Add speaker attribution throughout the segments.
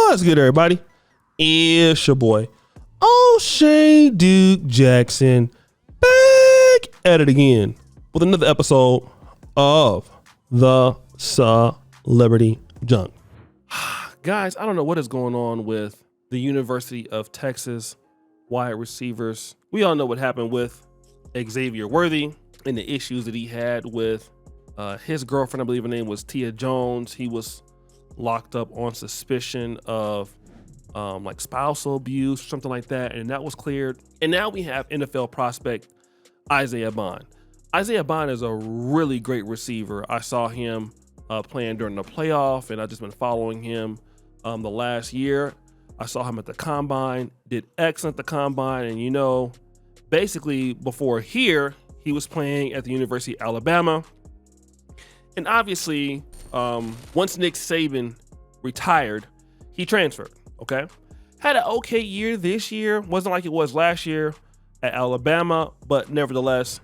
Speaker 1: What's good, everybody? It's your boy, O'Shea Duke Jackson, back at it again with another episode of the Celebrity Junk. Guys, I don't know what is going on with the University of Texas wide receivers. We all know what happened with Xavier Worthy and the issues that he had with his girlfriend. I believe her name was Tia Jones. He was locked up on suspicion of like spousal abuse or something like that, and that was cleared. And now we have NFL prospect Isaiah Bond. Isaiah Bond is a really great receiver. I saw him playing during the playoff, and I've just been following him the last year. I saw him at the combine, did excellent at the combine, and you know, basically before here, he was playing at the University of Alabama. And obviously, once Nick Saban retired, he transferred, okay? Had an okay year this year. Wasn't like it was last year at Alabama, but nevertheless,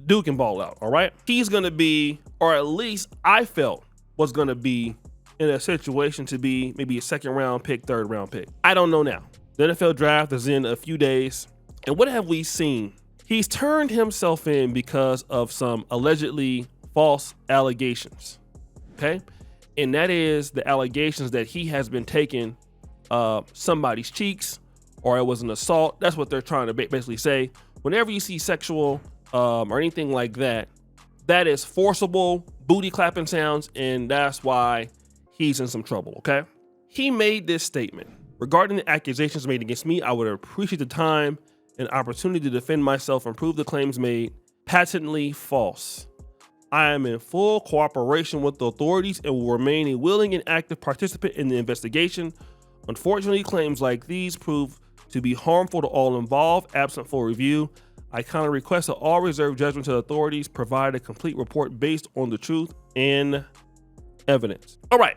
Speaker 1: Duke can ball out, all right? He's going to be, or at least I felt was going to be in a situation to be maybe a second round pick, third round pick. I don't know now. The NFL draft is in a few days. And what have we seen? He's turned himself in because of some allegedly false allegations, okay? And that is the allegations that he has been taking somebody's cheeks, or it was an assault. That's what they're trying to basically say. Whenever you see sexual or anything like that, that is forcible booty clapping sounds, and that's why he's in some trouble, okay? He made this statement. Regarding the accusations made against me, I would appreciate the time and opportunity to defend myself and prove the claims made patently false. I am in full cooperation with the authorities and will remain a willing and active participant in the investigation. Unfortunately, claims like these prove to be harmful to all involved. Absent full review, I kindly request that all reserve judgment to the authorities provide a complete report based on the truth and evidence. All right.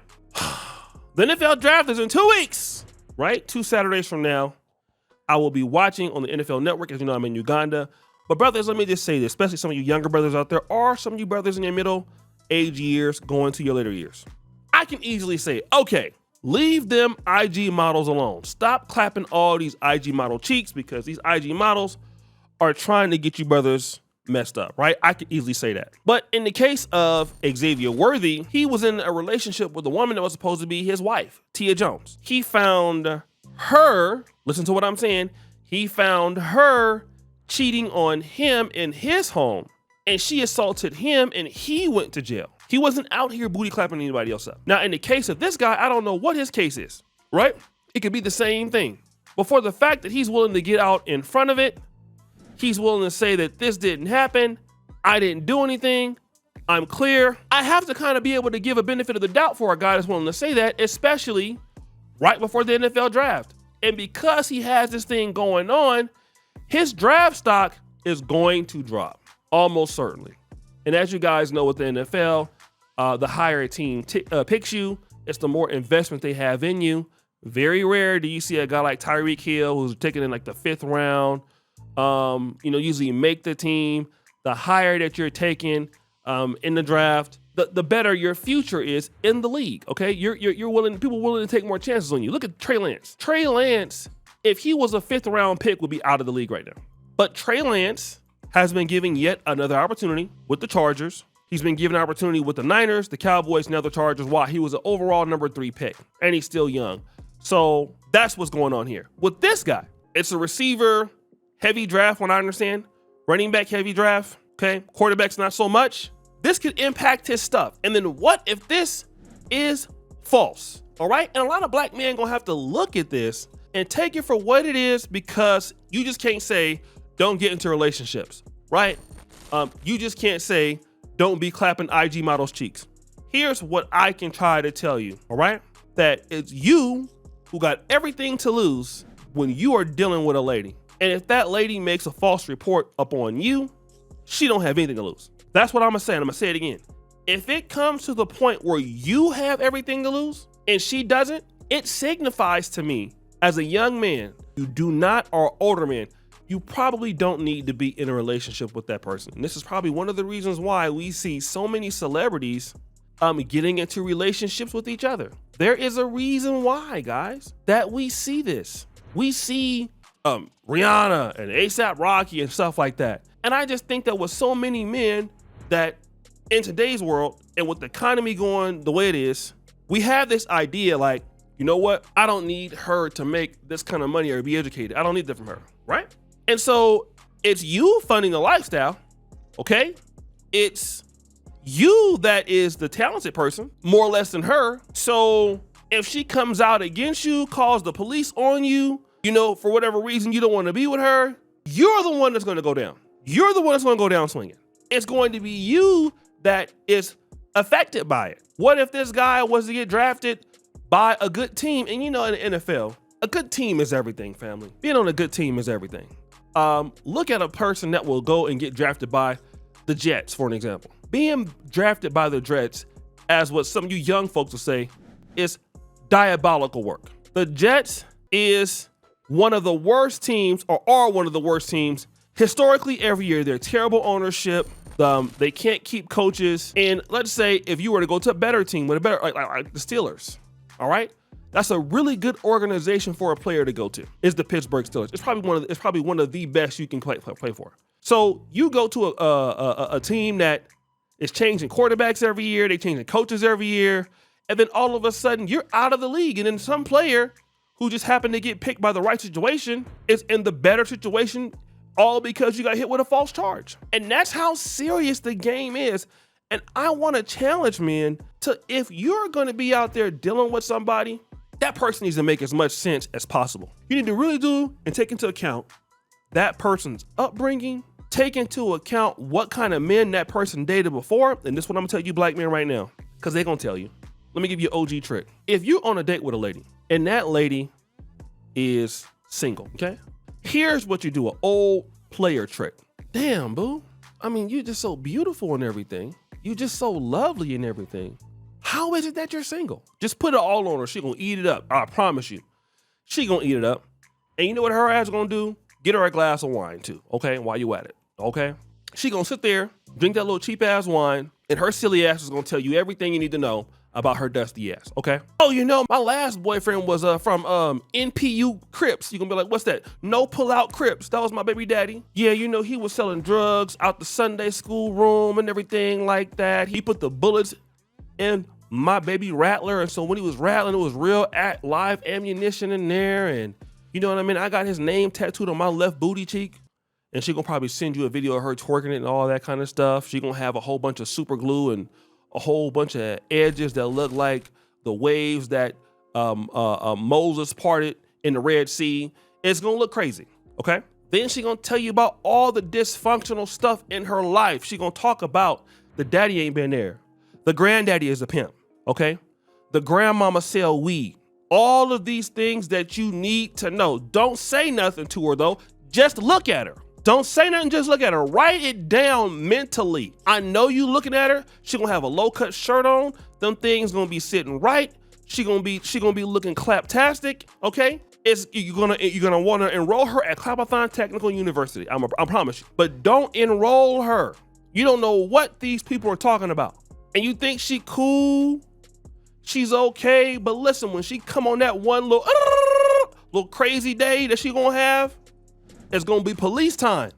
Speaker 1: The NFL draft is in 2 weeks, right? 2 Saturdays from now. I will be watching on the NFL Network. As you know, I'm in Uganda. But brothers, let me just say this, especially some of you younger brothers out there, or some of you brothers in your middle age years going to your later years. I can easily say, okay, leave them IG models alone. Stop clapping all these IG model cheeks, because these IG models are trying to get you brothers messed up, right? I could easily say that. But in the case of Xavier Worthy, he was in a relationship with a woman that was supposed to be his wife, Tia Jones. He found her, listen to what I'm saying, he found her cheating on him in his home, and she assaulted him, and he went to jail. He wasn't out here booty clapping anybody else up. Now, in the case of this guy, I don't know what his case is, right? It could be the same thing. But for the fact that he's willing to get out in front of it, he's willing to say that this didn't happen, I didn't do anything, I'm clear. I have to kind of be able to give a benefit of the doubt for a guy that's willing to say that, especially right before the NFL draft. And because he has this thing going on, his draft stock is going to drop, almost certainly. And as you guys know with the NFL, the higher a team picks you, it's the more investment they have in you. Very rare do you see a guy like Tyreek Hill who's taken in like the 5th round, usually make the team. The higher that you're taking in the draft, the better your future is in the league, okay? People willing to take more chances on you. Look at Trey Lance. Trey Lance, if he was a 5th round pick, would be out of the league right now. But Trey Lance has been given yet another opportunity with the Chargers. He's been given an opportunity with the Niners, the Cowboys, and the Chargers. Why? He was an overall number 3 pick, and he's still young. So that's what's going on here. With this guy, it's a receiver heavy draft, when I understand. Running back heavy draft, okay? Quarterbacks not so much. This could impact his stuff. And then what if this is false? All right? And a lot of black men gonna have to look at this and take it for what it is, because you just can't say, don't get into relationships, right? You just can't say, don't be clapping IG models' cheeks. Here's what I can try to tell you, all right? That it's you who got everything to lose when you are dealing with a lady. And if that lady makes a false report upon you, she don't have anything to lose. That's what I'm gonna say, and I'm gonna say it again. If it comes to the point where you have everything to lose and she doesn't, it signifies to me, as a young man, you do not, or older man, you probably don't need to be in a relationship with that person. And this is probably one of the reasons why we see so many celebrities getting into relationships with each other. There is a reason why, guys, that we see this. We see Rihanna and A$AP Rocky and stuff like that. And I just think that with so many men that in today's world and with the economy going the way it is, we have this idea like, you know what? I don't need her to make this kind of money or be educated. I don't need that from her, right? And so it's you funding the lifestyle, okay? It's you that is the talented person, more or less than her. So if she comes out against you, calls the police on you, you know, for whatever reason you don't want to be with her, you're the one that's going to go down. You're the one that's going to go down swinging. It's going to be you that is affected by it. What if this guy was to get drafted by a good team? And you know, in the NFL, a good team is everything, family. Being on a good team is everything. Look at a person that will go and get drafted by the Jets, for an example. Being drafted by the Jets, as what some of you young folks will say, is diabolical work. The Jets is one of the worst teams, or are one of the worst teams historically every year. They're terrible ownership. They can't keep coaches. And let's say if you were to go to a better team with a better, like the Steelers, all right? That's a really good organization for a player to go to. Is the Pittsburgh Steelers. It's probably one of the best you can play for. So you go to a team that is changing quarterbacks every year, they changing coaches every year, and then all of a sudden you're out of the league. And then some player who just happened to get picked by the right situation is in the better situation, all because you got hit with a false charge. And that's how serious the game is. And I want to challenge men to, if you're going to be out there dealing with somebody, that person needs to make as much sense as possible. You need to really do and take into account that person's upbringing, take into account what kind of men that person dated before. And this is what I'm gonna tell you black men right now, because they're gonna tell you. Let me give you an OG trick. If you're on a date with a lady and that lady is single, okay? Here's what you do, an old player trick. Damn, boo. I mean, you're just so beautiful and everything. You just so lovely and everything. How is it that you're single? Just put it all on her. She gonna eat it up. I promise you. She gonna eat it up. And you know what her ass gonna do? Get her a glass of wine too, okay? While you at it, okay? She gonna sit there, drink that little cheap ass wine, and her silly ass is gonna tell you everything you need to know about her dusty ass, okay? Oh, you know, my last boyfriend was from NPU Crips. You gonna be like, what's that? No pull out Crips. That was my baby daddy. Yeah, you know, he was selling drugs out the Sunday school room and everything like that. He put the bullets in my baby rattler, and so when he was rattling, it was real live ammunition in there, and you know what I mean? I got his name tattooed on my left booty cheek, and she gonna probably send you a video of her twerking it and all that kind of stuff. She gonna have a whole bunch of super glue and a whole bunch of edges that look like the waves that Moses parted in the Red Sea. It's gonna look crazy, okay? Then she gonna tell you about all the dysfunctional stuff in her life. She gonna talk about the daddy ain't been there. The granddaddy is a pimp, okay? The grandmama sell weed. All of these things that you need to know. Don't say nothing to her though. Just look at her. Don't say nothing, just look at her. Write it down mentally. I know you looking at her. She gonna have a low cut shirt on. Them things gonna be sitting right. She gonna be looking claptastic, okay? You're gonna want to enroll her at Clapathon Technical University. I promise you. But don't enroll her. You don't know what these people are talking about. And you think she cool, she's okay, but listen, when she come on that one little crazy day that she gonna have, it's gonna be police time,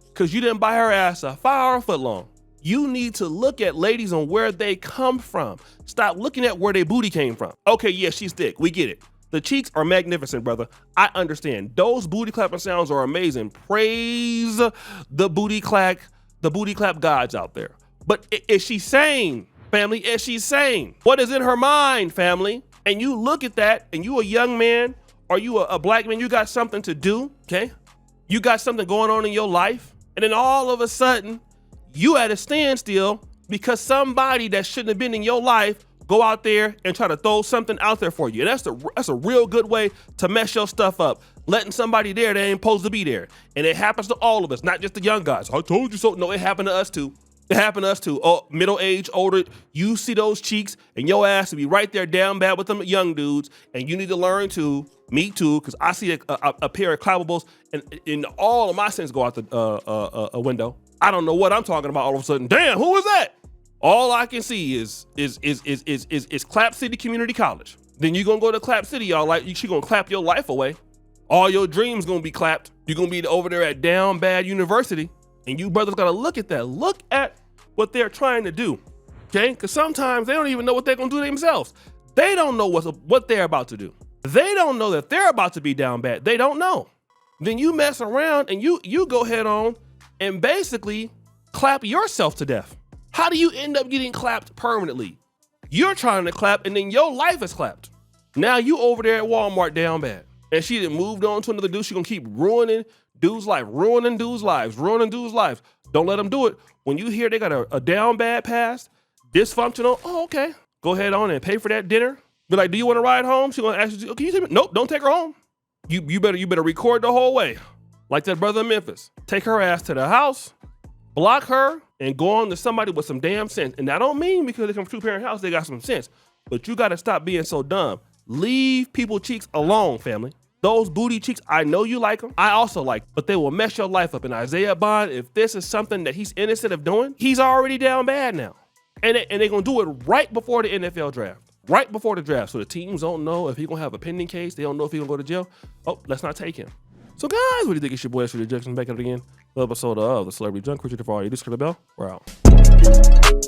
Speaker 1: because you didn't buy her ass a 5-hour footlong. You need to look at ladies on where they come from. Stop looking at where their booty came from. Okay, yeah, she's thick, we get it. The cheeks are magnificent, brother. I understand. Those booty clapping sounds are amazing. Praise the booty clap gods out there. But is she sane, family? Is she sane? What is in her mind, family? And you look at that, and you a young man, or you a black man, you got something to do, okay? You got something going on in your life, and then all of a sudden, you at a standstill because somebody that shouldn't have been in your life go out there and try to throw something out there for you. And that's a real good way to mess your stuff up. Letting somebody there that ain't supposed to be there. And it happens to all of us, not just the young guys. I told you so. No, it happened to us too. It happened to us too. Oh, middle age, older, you see those cheeks and your ass to be right there down bad with them young dudes. And you need to learn to, me too, because I see a pair of clappables and all of my sins go out the window. I don't know what I'm talking about all of a sudden. Damn, who is that? All I can see is Clap City Community College. then you gonna go to Clap City, y'all. Like, she gonna clap your life away. All your dreams gonna be clapped. You're gonna be over there at Down Bad University, and you brothers gotta look at that. Look at what they're trying to do, okay? Because sometimes they don't even know what they're gonna do themselves. They don't know what they're about to do. They don't know that they're about to be down bad. They don't know. Then you mess around and you go head on and basically clap yourself to death. How do you end up getting clapped permanently? You're trying to clap and then your life is clapped. Now you over there at Walmart down bad. And she done moved on to another dude. She gonna keep ruining dudes' life, ruining dudes' lives. Don't let them do it. When you hear they got a down bad past, dysfunctional, oh, okay. Go ahead on and pay for that dinner. Be like, do you want to ride home? She gonna ask you, can you take me? Nope, don't take her home. You better record the whole way. Like that brother in Memphis. Take her ass to the house, block her, and go on to somebody with some damn sense. And I don't mean because they come from a two-parent house, they got some sense. But you gotta stop being so dumb. Leave people cheeks alone, family. Those booty cheeks, I know you like them. I also like them, but they will mess your life up. And Isaiah Bond, if this is something that he's innocent of doing, he's already down bad now. And they're gonna do it right before the NFL draft. Right before the draft. So the teams don't know if he's gonna have a pending case. They don't know if he's gonna go to jail. Oh, let's not take him. So guys, what do you think? It's your boy, Jackson, back at it again. Another episode of the Celebrity Junk. Creature for all you. Just click the bell. We're out.